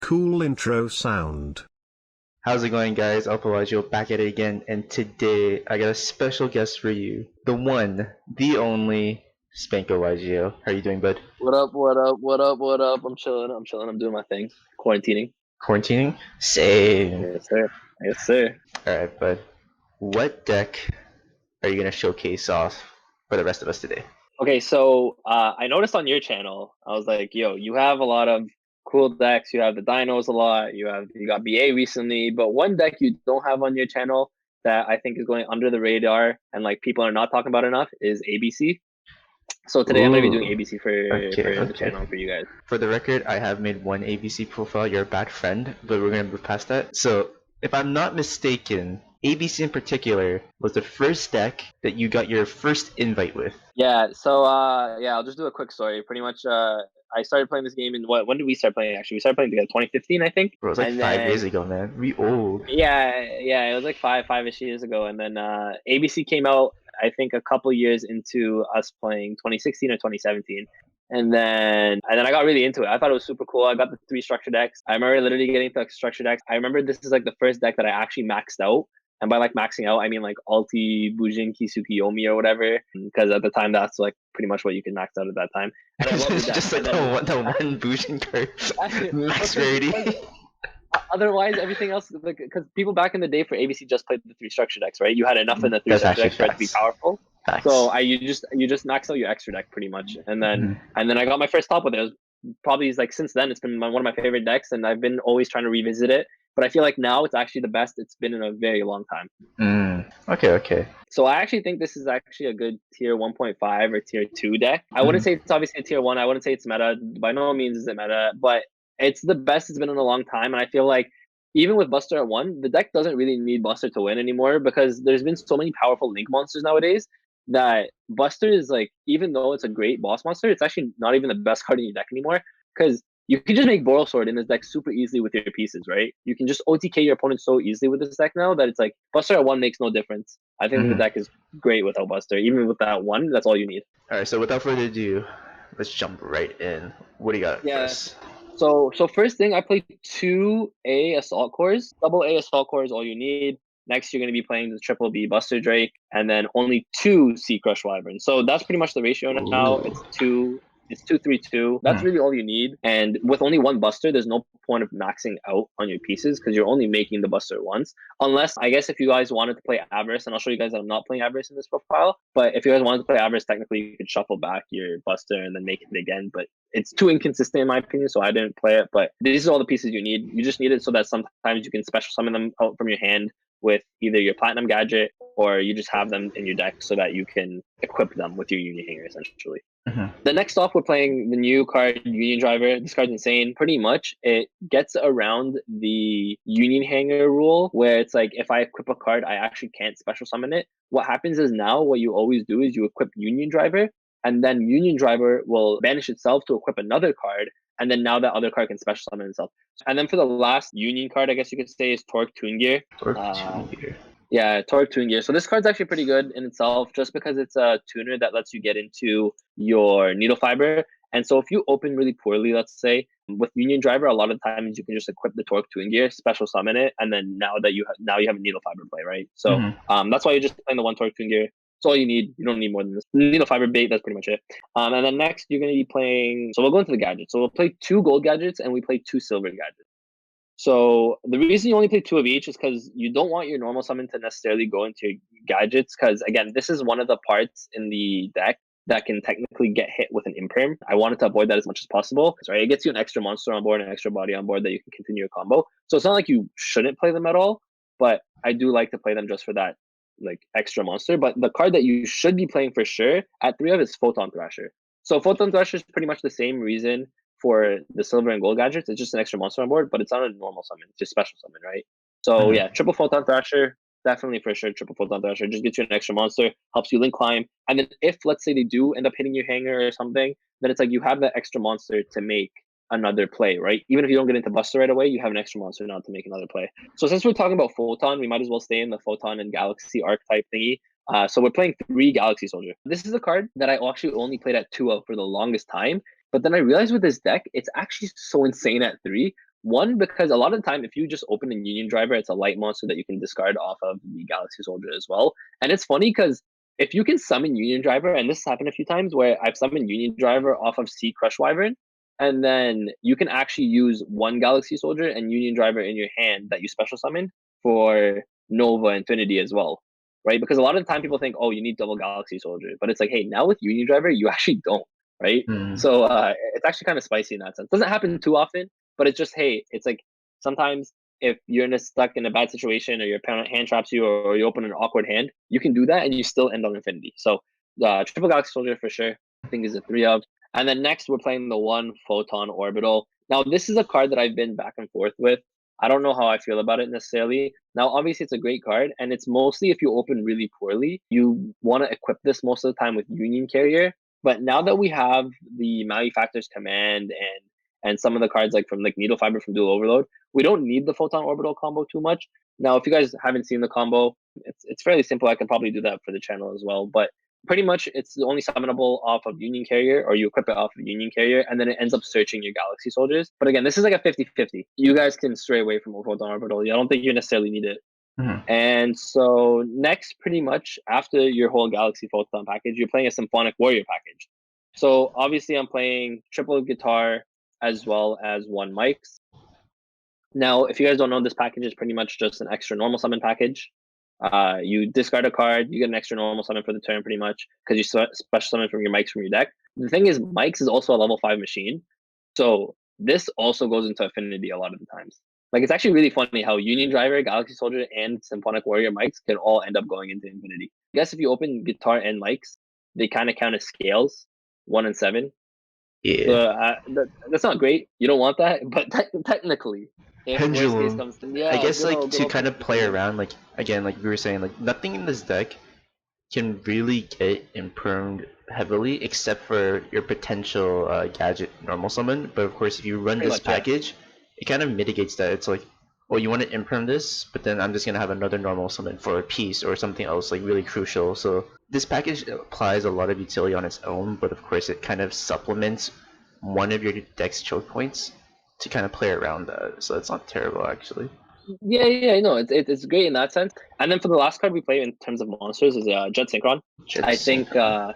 Cool intro sound. How's it going, guys? AlphaYGO back at it again, and today I got a special guest for you. The one, the only, SpankoYGO. How are you doing, bud? What up, what up, what up, what up? I'm chilling, I'm doing my thing. Quarantining. Quarantining? Same. Yes, sir. Yes, sir. Alright, bud. What deck are you going to showcase off for the rest of us today? Okay, so I noticed on your channel, I was like, yo, you have a lot of cool decks. You have the dinos a lot. You got BA recently, but one deck you don't have on your channel that I think is going under the radar and like people are not talking about enough is ABC. So today I'm going to be doing ABC for the channel for you guys. For the record, I have made one ABC profile. You're a bad friend, but we're going to move past that. So, if I'm not mistaken, ABC in particular was the first deck that you got your first invite with. Yeah, so I'll just do a quick story. Pretty much, I started playing this game in when did we start playing? Actually, we started playing together 2015, I think. Bro, it was like 5 years ago, man. We old. Yeah, it was like five-ish years ago, and then ABC came out, I think, a couple years into us playing 2016 or 2017. And then I got really into it. I thought it was super cool. I got the 3 structure decks. I remember literally getting the structure decks. I remember this is like the first deck that I actually maxed out. And by like maxing out, I mean like Alti, Bujin, Kisuki, Yomi, or whatever. Because at the time, that's like pretty much what you could max out at that time. And I love the deck. Just like the one Bujin card. Max rarity. Otherwise, everything else, like, because people back in the day for ABC just played the 3 structure decks, right? You had enough in the 3 structure decks for it to be powerful. Facts. So you just max out your extra deck pretty much, and then I got my first top with it. It was probably like since then it's been one of my favorite decks, and I've been always trying to revisit it. But I feel like now it's actually the best it's been in a very long time. Okay. So I actually think this is actually a good tier 1.5 or tier 2 deck. I wouldn't say it's obviously a tier 1. I wouldn't say it's meta. By no means is it meta, but it's the best it's been in a long time. And I feel like even with Buster at 1, the deck doesn't really need Buster to win anymore because there's been so many powerful Link monsters nowadays that Buster is like, even though it's a great boss monster, it's actually not even the best card in your deck anymore because you can just make Boral Sword in this deck super easily with your pieces, right? You can just OTK your opponent so easily with this deck now that it's like Buster at 1 makes no difference. I think the deck is great without Buster. Even with that 1, that's all you need. Alright, so without further ado, let's jump right in. What do you got first? So first thing, I played 2 A Assault Cores. Double A Assault Core is all you need. Next, you're going to be playing the triple B Buster Drake, and then only 2 Sea Crush Wyvern. So that's pretty much the ratio now. It's 2-3-2. That's really all you need. And with only 1 Buster, there's no point of maxing out on your pieces because you're only making the Buster once. Unless, I guess, if you guys wanted to play Avarice, and I'll show you guys that I'm not playing Avarice in this profile, but if you guys wanted to play Avarice, technically you could shuffle back your Buster and then make it again. But it's too inconsistent in my opinion, so I didn't play it. But these are all the pieces you need. You just need it so that sometimes you can special summon them out from your hand with either your Platinum Gadget or you just have them in your deck so that you can equip them with your Union Hanger, essentially. The next off, we're playing the new card, Union Driver. This card's insane. Pretty much, it gets around the Union Hanger rule, where it's like, if I equip a card, I actually can't special summon it. What happens is now, what you always do is you equip Union Driver, and then Union Driver will banish itself to equip another card, and then now that other card can special summon itself. And then for the last Union card, I guess you could say, is Torque Toon Gear. Yeah, Torque Toon Gear. So this card's actually pretty good in itself just because it's a tuner that lets you get into your Needle Fiber. And so if you open really poorly, let's say, with Union Driver, a lot of times you can just equip the Torque Toon Gear, special summon it, and then now you have a Needle Fiber play, right? So that's why you're just playing the 1 Torque Toon Gear. That's all you need. You don't need more than this. Needle Fiber bait, that's pretty much it. And then next, you're going to be playing... So we'll go into the gadgets. So we'll play 2 gold gadgets, and we play 2 silver gadgets. So the reason you only play 2 of each is because you don't want your normal summon to necessarily go into your gadgets. Because again, this is one of the parts in the deck that can technically get hit with an imperm. I wanted to avoid that as much as possible. Right? It gets you an extra monster on board, an extra body on board that you can continue your combo. So it's not like you shouldn't play them at all, but I do like to play them just for that like extra monster. But the card that you should be playing for sure at 3 of is Photon Thrasher. So Photon Thrasher is pretty much the same reason for the silver and gold gadgets. It's just an extra monster on board, but it's not a normal summon. It's just special summon, right? So yeah, triple Photon Thrasher, definitely for sure. Triple Photon Thrasher just gets you an extra monster, helps you link climb. And then if, let's say, they do end up hitting your hanger or something, then it's like you have that extra monster to make another play, right? Even if you don't get into Buster right away, you have an extra monster now to make another play. So since we're talking about Photon, we might as well stay in the Photon and Galaxy archetype thingy. So we're playing 3 Galaxy Soldier. This is a card that I actually only played at 2 of for the longest time. But then I realized with this deck, it's actually so insane at 3 One, because a lot of the time, if you just open a Union Driver, it's a light monster that you can discard off of the Galaxy Soldier as well. And it's funny because if you can summon Union Driver, and this has happened a few times where I've summoned Union Driver off of Sea Crush Wyvern, and then you can actually use one Galaxy Soldier and Union Driver in your hand that you special summoned for Nova Infinity as well, right? Because a lot of the time people think, oh, you need double Galaxy Soldier, but it's like, hey, now with Union Driver, you actually don't, right? So it's actually kind of spicy in that sense. Doesn't happen too often, but it's just, hey, it's like sometimes if you're stuck in a bad situation or your opponent hand traps you or you open an awkward hand, you can do that and you still end on Infinity. So triple Galaxy Soldier for sure, I think is a 3 of. And then next we're playing the 1 Photon Orbital. Now this is a card that I've been back and forth with. I don't know how I feel about it necessarily. Now obviously it's a great card, and it's mostly if you open really poorly, you want to equip this most of the time with Union Carrier. But now that we have the Malefactor's Command and some of the cards like from like Needle Fiber from Dual Overload, we don't need the Photon Orbital combo too much. Now, if you guys haven't seen the combo, it's fairly simple. I can probably do that for the channel as well. But pretty much it's only summonable off of Union Carrier, or you equip it off of Union Carrier, and then it ends up searching your Galaxy Soldiers. But again, this is like a 50-50. You guys can stray away from Photon Orbital. I don't think you necessarily need it. And so next, pretty much after your whole Galaxy Photon package, you're playing a Symphonic Warrior package. So obviously I'm playing triple guitar as well as 1 mics. Now, if you guys don't know, this package is pretty much just an extra normal summon package. You discard a card, you get an extra normal summon for the turn pretty much because you special summon from your mics from your deck. The thing is, mics is also a level 5 machine. So this also goes into Affinity a lot of the times. Like, it's actually really funny how Union Driver, Galaxy Soldier, and Symphonic Warrior mics can all end up going into Infinity. I guess if you open guitar and mics, they kind of count as scales, 1 and 7. Yeah. That's not great. You don't want that, but technically, if worst case Pendulum. comes to, yeah, I guess good like old- good to old kind of play pendulum. around, like again, like we were saying, like nothing in this deck can really get impermed heavily except for your potential gadget normal summon. But of course, if you run Pretty this much, yeah. package, it kind of mitigates that. It's like, well, you want to imperm this, but then I'm just gonna have another normal summon for a piece or something else like really crucial. So this package applies a lot of utility on its own, but of course it kind of supplements one of your deck's choke points to kind of play around that. So it's not terrible actually. Yeah, no, it's great in that sense. And then for the last card we play in terms of monsters is Jet Synchron. I think I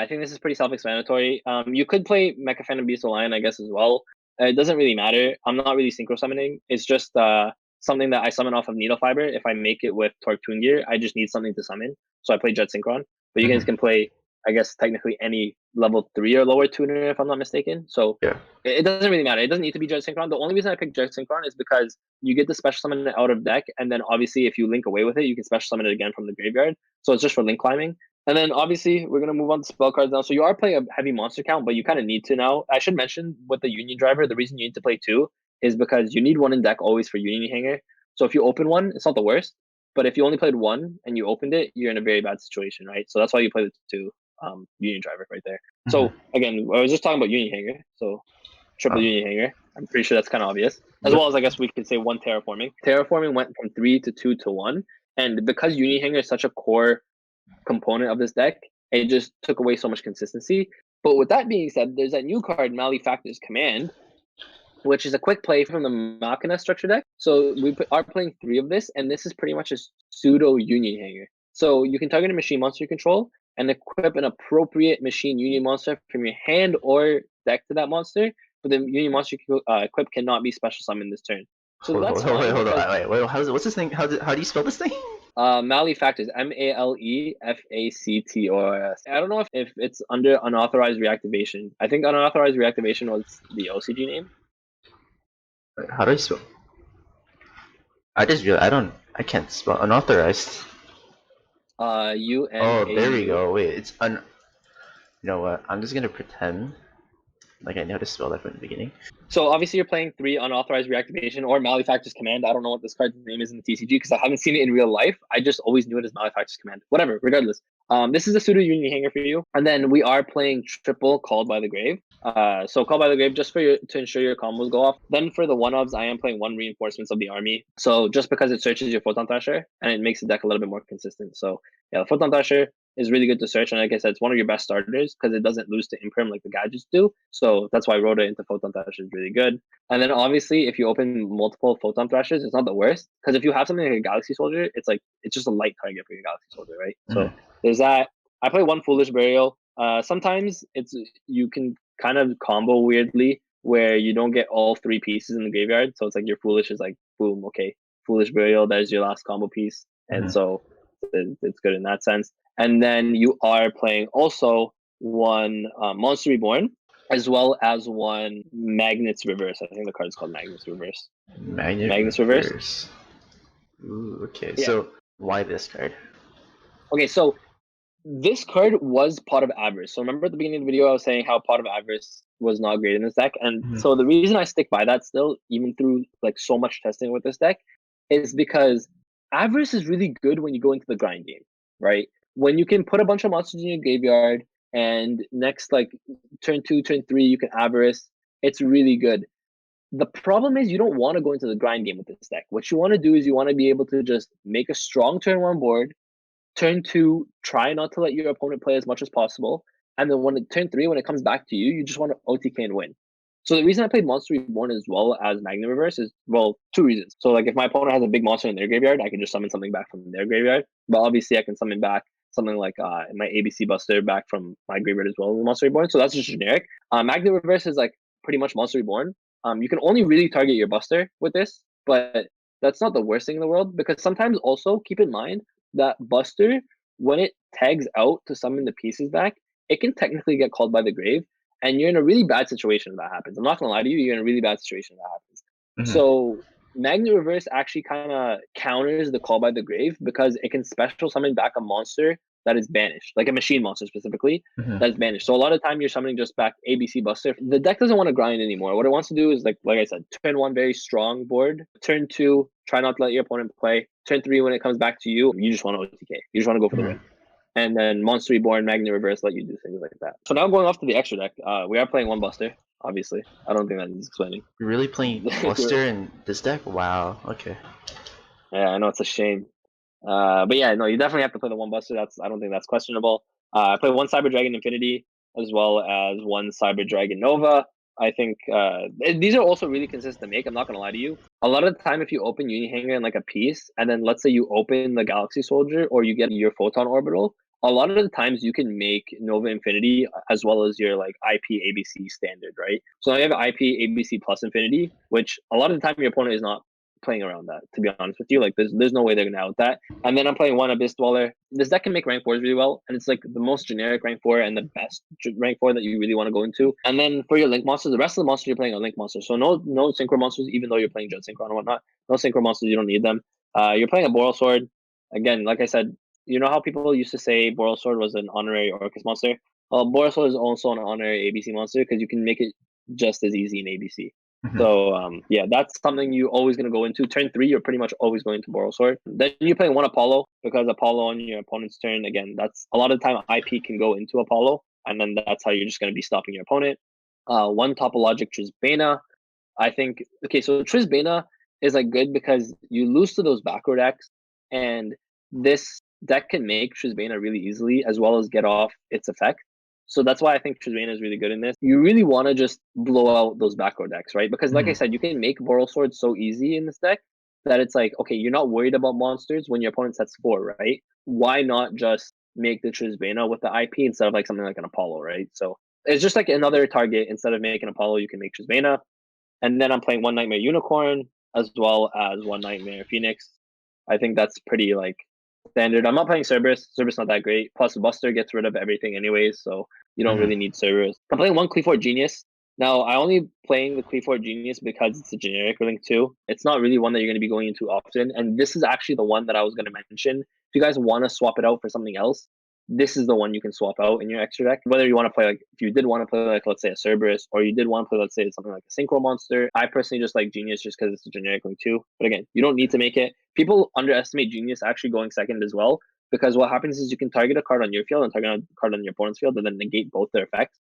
think this is pretty self-explanatory. You could play Mecha Phantom Beast Lion, I guess, as well. It doesn't really matter. I'm not really synchro summoning. It's just something that I summon off of Needle Fiber. If I make it with Torque Toon Gear, I just need something to summon. So I play Jet Synchron. But you guys can play, I guess, technically any level 3 or lower tuner, if I'm not mistaken. So Yeah. it doesn't really matter. It doesn't need to be Jet Synchron. The only reason I picked Jet Synchron is because you get the special summon it out of deck, and then obviously if you link away with it, you can special summon it again from the graveyard. So it's just for link climbing. And then obviously we're gonna move on to spell cards now. So you are playing a heavy monster count, but you kind of need to now. I should mention with the Union Driver, the reason you need to play 2 is because you need 1 in deck always for Union Hanger. So if you open 1, it's not the worst. But if you only played 1 and you opened it, you're in a very bad situation, right? So that's why you play the 2 Union Driver right there. So again, I was just talking about Union Hanger. So triple Union Hanger. I'm pretty sure that's kind of obvious. As well as I guess we could say 1 Terraforming. Terraforming went from 3 to 2 to 1, and because Union Hanger is such a core component of this deck, it just took away so much consistency. But with that being said, there's that new card, Malefactor's Command, which is a quick play from the Machina structure deck. So we are playing 3 of this, and this is pretty much a pseudo Union Hanger. So you can target a machine monster you control and equip an appropriate machine Union monster from your hand or deck to that monster, but the Union monster you equip cannot be special summoned this turn. So Hold that's on, fine. hold on. Wait, what's this thing? How do you spell this thing? Malefactors, Malefactors. I don't know if it's under unauthorized reactivation. I think unauthorized reactivation was the OCG name. Wait, how do I spell? I just realized I can't spell unauthorized. U N. Oh, there we go. Wait, it's You know what? I'm just gonna pretend like I know how to spell that from the beginning. So obviously you're playing 3 unauthorized reactivation or Malefactor's Command. I don't know what this card's name is in the TCG because I haven't seen it in real life. I just always knew it as Malefactor's Command. Whatever, regardless. This is a pseudo Union Hanger for you. And then we are playing triple Called by the Grave. So Called by the Grave just to ensure your combos go off. Then for the 1-ofs, I am playing 1 Reinforcements of the Army. So just because it searches your Photon Thrasher and it makes the deck a little bit more consistent. So yeah, the Photon Thrasher, is really good to search. And like I said, it's one of your best starters because it doesn't lose to Imprim like the gadgets do. So that's why Rhoda into Photon Thrasher is really good. And then obviously, if you open multiple Photon Thrashers, it's not the worst. Because if you have something like a Galaxy Soldier, it's just a light target for your Galaxy Soldier, right? So there's that. I play one Foolish Burial. Sometimes you can kind of combo weirdly where you don't get all 3 pieces in the graveyard. So it's like your Foolish is like, boom, okay, Foolish Burial, there's your last combo piece. And so it's good in that sense. And then you are playing also one Monster Reborn, as well as one Magnets Reverse. I think the card is called Magnets Reverse. Magnets Reverse. Ooh, okay. Yeah. So why this card? Okay, so this card was Pot of Avarice. So remember at the beginning of the video, I was saying how Pot of Avarice was not great in this deck. And so the reason I stick by that still, even through like so much testing with this deck, is because Avarice is really good when you go into the grind game, right? When you can put a bunch of monsters in your graveyard and next like turn 2, turn 3, you can Avarice. It's really good. The problem is you don't want to go into the grind game with this deck. What you want to do is you want to be able to just make a strong turn 1 board, turn 2, try not to let your opponent play as much as possible. And then turn 3, when it comes back to you, you just want to OTK and win. So the reason I played Monster Reborn as well as Magnet Reverse is, well, 2 reasons. So like if my opponent has a big monster in their graveyard, I can just summon something back from their graveyard. But obviously I can summon back something like my ABC Buster back from my graveyard as well with Monster Reborn. So that's just generic. Magnet Reverse is like pretty much Monster Reborn. You can only really target your Buster with this, but that's not the worst thing in the world, because sometimes also keep in mind that Buster, when it tags out to summon the pieces back, it can technically get called by the grave, and you're in a really bad situation if that happens. I'm not gonna lie to you, you're in a really bad situation if that happens. So Magnet Reverse actually kind of counters the call by the grave because it can special summon back a monster that is banished, like a machine monster specifically, that is banished. So a lot of time you're summoning just back ABC Buster. The deck doesn't want to grind anymore. What it wants to do is like I said, turn 1 very strong board, turn 2 try not to let your opponent play, turn 3 when it comes back to you, you just want to OTK. You just want to go for the win. And then Monster Reborn, Magnet Reverse let you do things like that. So now going off to the extra deck, we are playing one Buster, obviously. I don't think that needs explaining. You're really playing Buster in this deck? Wow, okay. Yeah, I know, it's a shame. But yeah, no, you definitely have to play the one Buster. I don't think that's questionable. I play one Cyber Dragon Infinity as well as one Cyber Dragon Nova. I think these are also really consistent to make. I'm not gonna lie to you. A lot of the time, if you open Unihanger in like a piece, and then let's say you open the Galaxy Soldier or you get your Photon Orbital, a lot of the times you can make Nova Infinity as well as your like IP ABC standard, right? So now you have IP ABC plus Infinity, which a lot of the time your opponent is not playing around that, to be honest with you. Like there's no way they're gonna out that. And then I'm playing one Abyss Dweller. This deck can make rank 4s really well, and it's like the most generic rank 4 and the best rank 4 that you really want to go into. And then for your link monsters, the rest of the monsters you're playing are link monsters. So no synchro monsters, even though you're playing Jet Synchro and whatnot. No synchro monsters, you don't need them. You're playing a Boral Sword. Again, like I said, you know how people used to say Boral Sword was an honorary Orcus monster? Well, Boral Sword is also an honorary ABC monster because you can make it just as easy in ABC. So yeah, that's something you're always going to go into. Turn 3, you're pretty much always going to Boral Sword. Then you're playing one Apollo, because Apollo on your opponent's turn, again, that's a lot of the time IP can go into Apollo, and then that's how you're just going to be stopping your opponent. One Topologic Trizbana. I think, okay, so Trizbana is like good because you lose to those backward decks, and this deck can make Trizbana really easily as well as get off its effect. So that's why I think Trizbana is really good in this. You really want to just blow out those backrow decks, right? Because like I said, you can make Boral Sword so easy in this deck that it's like, okay, you're not worried about monsters when your opponent sets 4, right? Why not just make the Trizbana with the IP instead of like something like an Apollo, right? So it's just like another target. Instead of making Apollo, you can make Trizbana. And then I'm playing one Nightmare Unicorn as well as one Nightmare Phoenix. I think that's pretty like standard. I'm not playing Cerberus. Cerberus not that great. Plus, Buster gets rid of everything anyways, so you don't really need Cerberus. I'm playing one Cleafort Genius. Now, I only playing the Cleafort Genius because it's a generic link too. It's not really one that you're going to be going into often, and this is actually the one that I was going to mention. If you guys want to swap it out for something else, this is the one you can swap out in your extra deck. Whether you want to play like, if you did want to play like, let's say a Cerberus, or you did want to play, let's say something like a Synchro Monster. I personally just like Genius just because it's a generic link too. But again, you don't need to make it. People underestimate Genius actually going second as well, because what happens is you can target a card on your field and target a card on your opponent's field and then negate both their effects.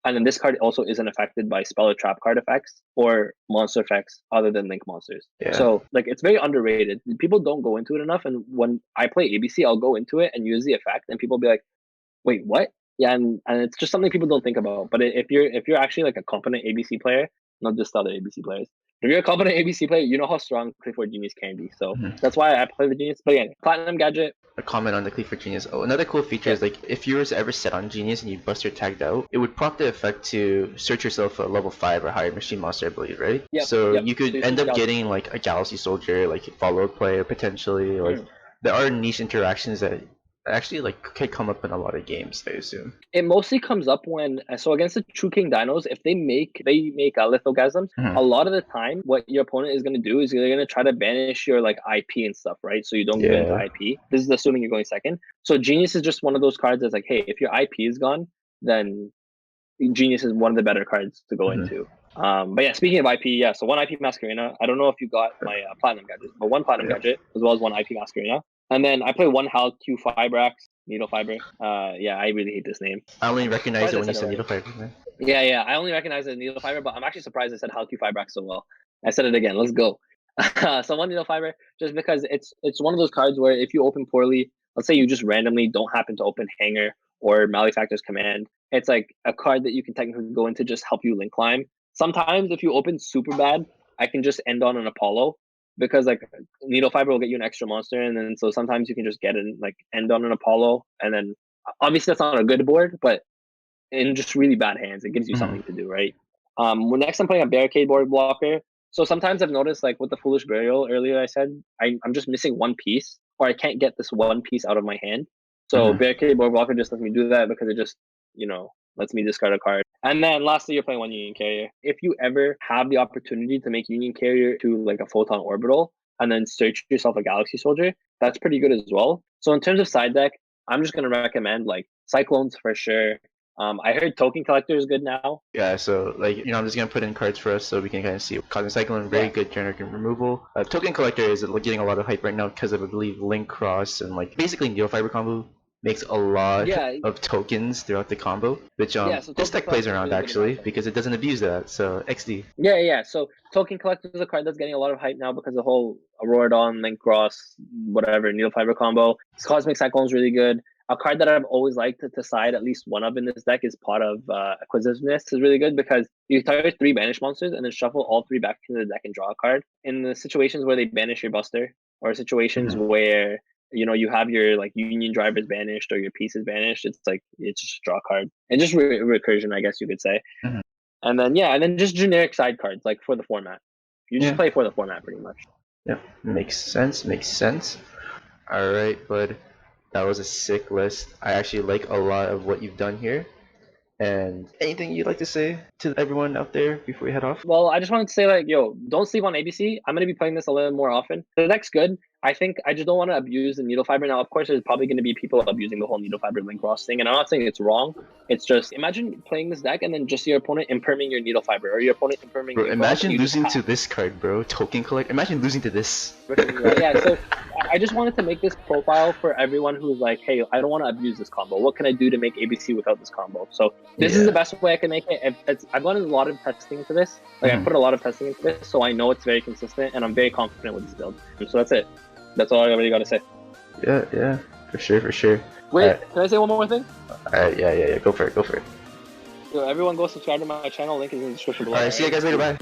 And then this card also isn't affected by spell or trap card effects or monster effects other than link monsters. Yeah. So like it's very underrated. People don't go into it enough. And when I play ABC, I'll go into it and use the effect, and people be like, Wait, what? Yeah, and it's just something people don't think about. But if you're actually like a competent ABC player, not just other ABC players. If you're a competent ABC player, you know how strong Clifford Genius can be. So that's why I play the Genius. But again, Platinum Gadget. A comment on the Clifford Genius. Oh, another cool feature is like if you were to ever set on Genius and you buster tagged out, it would prompt the effect to search yourself a level 5 or higher machine monster, I believe, right? So you could end up getting like a Galaxy Soldier, like follow player potentially. Like there are niche interactions that actually like could come up in a lot of games, I assume. It mostly comes up when against the True King Dinos, if they make lithogasms, a lot of the time what your opponent is going to do is they're going to try to banish your like IP and stuff, right? So you don't get into IP. This is assuming you're going second. So Genius is just one of those cards that's like, hey, if your IP is gone, then Genius is one of the better cards to go into. But yeah, speaking of IP, so one IP Masquerena. I don't know if you got my Platinum Gadget, but one Platinum Gadget as well as one IP Masquerena. And then I play one Hal Q Fibrax, Needle Fiber. Yeah, I really hate this name. I only recognize it when you said Needle Fiber. Man. Yeah, I only recognize it as Needle Fiber, but I'm actually surprised I said Hal Q Fibrax so well. I said it again. Let's go. So one Needle Fiber, just because it's one of those cards where if you open poorly, let's say you just randomly don't happen to open Hanger or Malefactor's Command, it's like a card that you can technically go into just help you link climb. Sometimes if you open super bad, I can just end on an Apollo. Because like Needle Fiber will get you an extra monster, and then so sometimes you can just get it like end on an Apollo, and then obviously that's not a good board, but in just really bad hands, it gives you something to do, right? When next I'm playing a Barricade board blocker, so sometimes I've noticed like with the Foolish Burial earlier, I said I'm just missing one piece, or I can't get this one piece out of my hand. So Barricade board blocker just lets me do that because it just lets me discard a card. And then lastly, you're playing one Union Carrier. If you ever have the opportunity to make Union Carrier to like a Photon Orbital and then search yourself a Galaxy Soldier, that's pretty good as well. So in terms of side deck, I'm just going to recommend like Cyclones for sure. I heard Token Collector is good now. Yeah, so like I'm just gonna put in cards for us so we can kind of see. Cosmic Cyclone, very good generic removal. Token Collector is getting a lot of hype right now because of I believe Link Cross and like basically Needle Fiber combo makes a lot of tokens throughout the combo, which so this deck plays around really actually because it doesn't abuse that. So XD. Yeah. So Token Collector is a card that's getting a lot of hype now because the whole Auroradon, Link Cross, whatever Needle Fiber combo. Cosmic Cyclone is really good. A card that I've always liked to side at least one of in this deck is Pot of Acquisitiveness is really good because you target 3 banish monsters and then shuffle all 3 back into the deck and draw a card. In the situations where they banish your Buster or situations where you have your like Union Drivers banished or your pieces banished, it's just draw a card and just recursion, I guess you could say. And then just generic side cards like for the format. You just play for the format pretty much. Yeah, makes sense. All right, bud. That was a sick list. I actually like a lot of what you've done here. And anything you'd like to say to everyone out there before we head off? Well, I just wanted to say don't sleep on ABC. I'm going to be playing this a little more often. The deck's good. I think I just don't want to abuse the Needle Fiber. Now, of course, there's probably going to be people abusing the whole Needle Fiber Link Cross thing. And I'm not saying it's wrong. It's just imagine playing this deck and then just your opponent imperming your Needle Fiber or your opponent imperming bro, imagine losing to this card, bro. Token Collector. Imagine losing to this. Yeah, so I just wanted to make this profile for everyone who's like, hey, I don't want to abuse this combo. What can I do to make ABC without this combo? So this is the best way I can make it. I've done a lot of testing into this. I put a lot of testing into this, so I know it's very consistent, and I'm very confident with this build. So that's it. That's all I really got to say. Yeah, for sure. Wait, can I say one more thing? Yeah. Go for it. Everyone go subscribe to my channel. Link is in the description below. Alright, see you guys later. Bye.